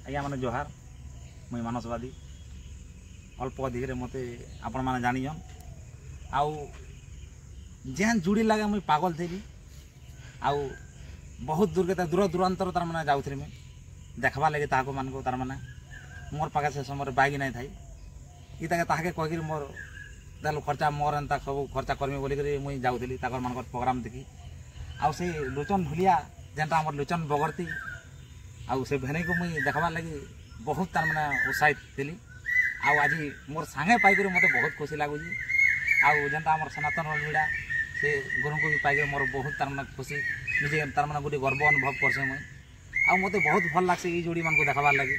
आज्ञा मैंने जोहार मुई मानसवादी अल्प अधिक मत आपण मैंने जानीजन आउ जेन जुड़ी लगे मुई पागल थी आउ बहुत दूर के दूर दूरांतर तार मैंने जाऊँ मुई देखवा लगे ताको मान को तार मैंने मोर पाखे से समय बैग नहीं थाई कि ताके कहीकि मोर देख खर्चा मोर एंता सब खर्चा करमी बोलिक मुई जाऊँगी मान प्रोग्राम देखी आउ से लोचन ढुलिया जेनटा आम लोचन बगरती आउ से भेने को मुई देखवा लगी बहुत तार मैंने उत्साहित थी आउ आज मोर सांगे पाइक मत बहुत खुशी लगुच आउ जेनटा आम सनातन मीडिया से गुरु को भी पाइक मोर बहुत तार मैंने खुशी निजे तार मैंने गोटे गर्व अनुभव करसे मुई आउ मत बहुत भल लगे ये जोड़ी मान को देखबार लगे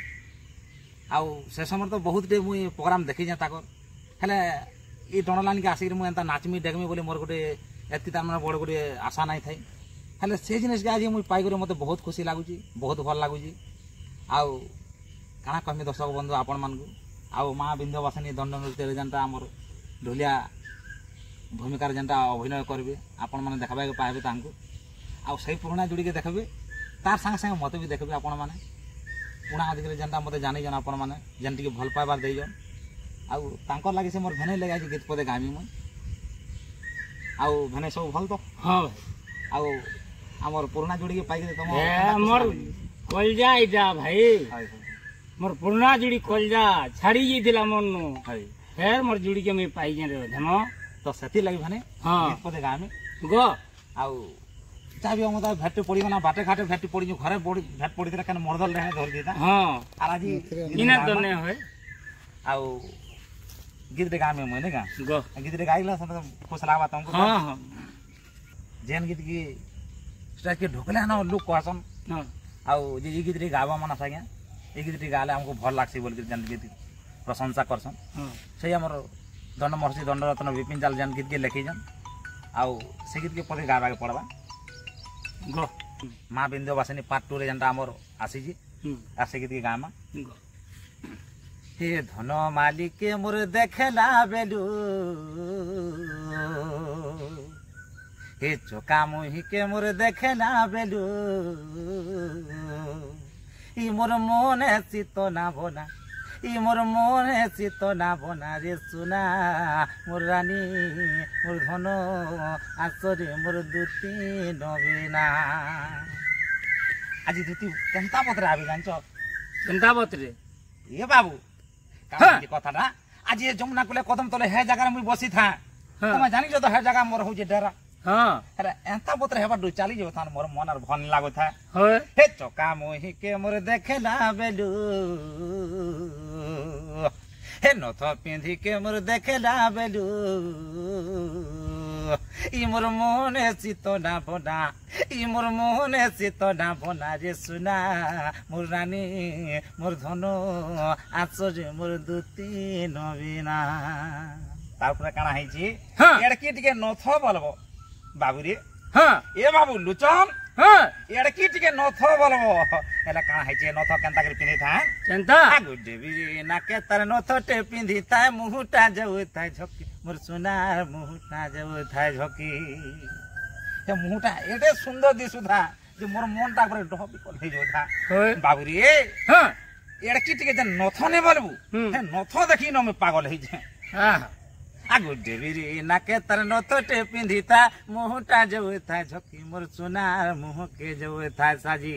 आउ से समय तो बहुत टे मुई प्रोग्राम देखी ताकर हेले ये दंडलाइन के आसिक मुझे नाचमी डेगमी बोली मोर गोटे एति तार मैंने बड़ गोटे आशा नहीं थाई हेले से जिनिस के आज मुई पाइक मत बहुत खुशी लगुच बहुत भल लगुच आउ काଣା कहमी दर्शक बंधु आपण मान आउ माँ विंध्यवासिनी दंड नृत्य जेनटा आमर ढोलिया भूमिकार जेनटा अभिनय करेंगे आपण मैंने देखा पाइबे तांको आउ सही पुराणा जोड़ी के देखबे तार संगे संगे मत भी देखबे आपण मैंने पुणा अधिक जेनटा मत जानीजन आपण मैंने जेन टी भल पाइबार देजन आउ तांकर लगे से मोर भेने लगे आज गीत पदे गामी मुई आउ भेने सब भल तो हाँ आउ आमर पुराणा जोड़ी के पाइक तुम मोर कलजा इटा भाई मोर पुराना जोड़ी कलजा छाड़ी जाइला मन नु फेर मोर जोड़ी के मैं पाई जे धन तो सेती लगी भने हाँ गीत पदे गामी गो आउ चाबी मत भेट पड़ी ना बाटे घाटे भेट पड़ी जो घरे भेट पड़ी कन मरदल रहे धर देता हाँ और आज इना दने होय आउ गीत रे गामी मने का गो गीत रे गाइला सब खुश लागबा तुमको हाँ हाँ जेन गीत की स्टेज के ढोकले ना लोग कहसन हाँ आउ जे गीत रे गावा मन आज्ञा ये गीत टी गाले हमको भल लागसी बोल जेन गीत प्रशंसा करसन हाँ से हमर दंड महर्षि दंडरत्न विपिन चाल जेन गीत के लिखीजन आउ से गीत के पदे गावा के पड़बा गो माँ विंध्यवासिनी पार्ट 2 रे जेनटा हमर आसी आ से गीत के गामा गो हे धन मालिक मोर देखला बेलू हे चोका मुही के मोर देखला बेलू इ मोर मने चित ना बना इ मोर मने चित ना बना रे सुना मोर रानी मोर धन आसरे मोर दुती नबीना आज दुती केनता पत्र आबि जान्छ चिंता बतरे ए बाबू का कथाटा आज ये जमुना कुले कदम तले हे जगह मुई बसी था तुम जानी जो तो हे जगह मोर होजे डेरा हाँ अरे एंता पत्र हेबा दु चाली जो थान मोर मन और भन लागो था होय हे चोका मोही के मोर देखला बेलू हे नथ पिंधी के मोर देखला बेलू इ मोर मोने चित ना बना इ मोर मोने चित ना बना रे सुना मोर रानी मोर धनो आसरे मोर दुती नबीना तारपर काना हैछि एडकी टिके नथ बोलबो बाबू रे हाँ ए बाबू लुचन हाँ एडकी टिके नथ बोलबो एला काना हैछि नथ केनता कर पिनि था चिंता आगु देवी नाके तार नथ टे पिंधी ताय मुहुटा जाउ ताय झकी मोर सोनार मुहुटा जाउ ताय झकी हे मुहुटा एटे सुंदर दिसुथा जे मोर मनटा पर डहबी कोल हे जोथा होय बाबू रे हाँ एडकी टिके जे नथ ने बोलबू हे नथ देखि न मैं पागल हे जे हाँ आगु देवी नाके तार नथ टे पिंधी ता मुहुटा जाउ ताय झकी मोर सोनार मुह के जाउ ताय साजी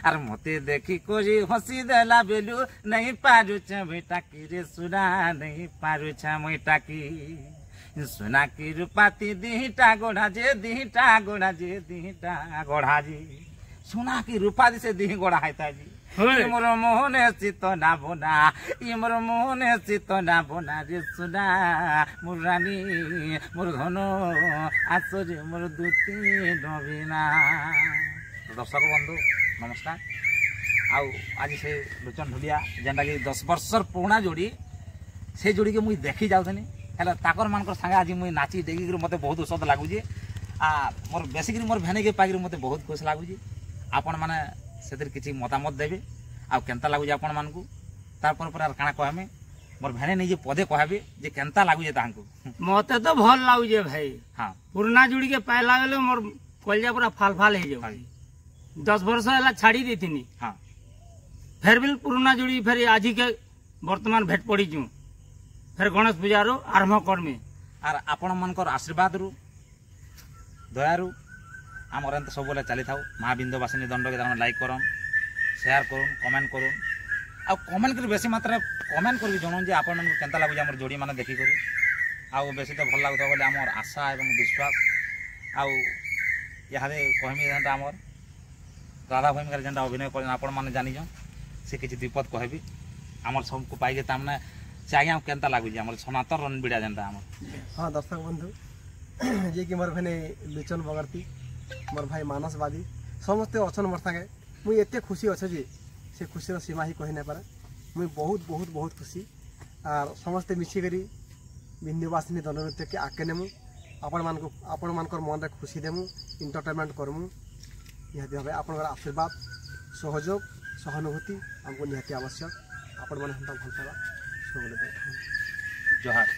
आर मते देखी कोरी हसी देला बेलू नहीं पारू छ बेटा की रे सुना नहीं पारू छ मोटा की सुना की रूपाती दिहिटा गोढ़ा जे दिहिटा गोढ़ा जे दिहिटा गोढ़ा जी सुना की रूपाती से दिहि गोढ़ा हैता जी होय मोर मोहने चित ना बना इ मोर मोहने चित ना बना रे सुना मोर रानी मोर धनो आसरे मोर दुती नबीना दर्शक बंधु नमस्कार आउ आज से लोचन ढुलिया जेनटा कि 10 वर्षर पुराना जोड़ी से जोड़ी के मुई देखी जाऊनी है ताकर मानकर संगे आज मुई नाची देखी मत बहुत औषध लगुचे आ मोर बेसिक मोर भेने के पाइक मत बहुत खुश लगुचे आपण मैंने से किसी मतामत देवे आ केनता लगुचे आपण मानकू तापर पर काना कहमे मोर भेने नहीं जे पदे कहबे जे केनता लगुचे तांको मते तो भल लागुजे भाई हाँ पुराना जोड़ी के पहला गेले मोर कलजा पूरा फाल फाल हे जाउ 10 वर्ष हला छाड़ी देथिनी हाँ फेर भी पुराना जोड़ी फेर आज के वर्तमान भेट पड़ी फेर गणेश पूजार आरंभ करमी आर आपण मानकर आशीर्वाद रु दयारु आमर एंत सब चली था माँ बिंदवासिनी दंड के लाइक करन शेयर करन कमेंट करन आ कमेंट कर बेसी मात्रा कमेंट कर जनाऊँ आपण मन केंता लगुच आम जोड़ी मैंने देखिक आउ बेसी तो भल लगुता बोले आमर आशा और विश्वास आउ इहादे कहमी जेनटा आमर राधा भूमिकार जेनटा अभिनय कर आपण मैंने जानिछन से किसी विपद कहबी आमर सबको पाइके तामने से आज्ञा केंता लगुच आमर सनातन रणबीड़ा जेनटा आमर। हाँ दर्शक बंधु ये कि मोर भाई लोचन बगर्ती मोर भाई मानसवादी समस्ते अच्छन मोर सागे मुई एते खुशी अच्छे जे से खुशी सीमा ही कही नहीं पारे मुई बहुत बहुत बहुत खुशी और समस्ते मिशिकी बिंदुवासिनी दंड नृत्य के आगे नेमु आपण मानकर मन रे खुशी देमु इंटरटेनमेंट करमु निहाती भाव आपण आशीर्वाद सहयोग सहानुभूति हमको निहाती आवश्यक आपण मैंने भल पाइबा जोहार।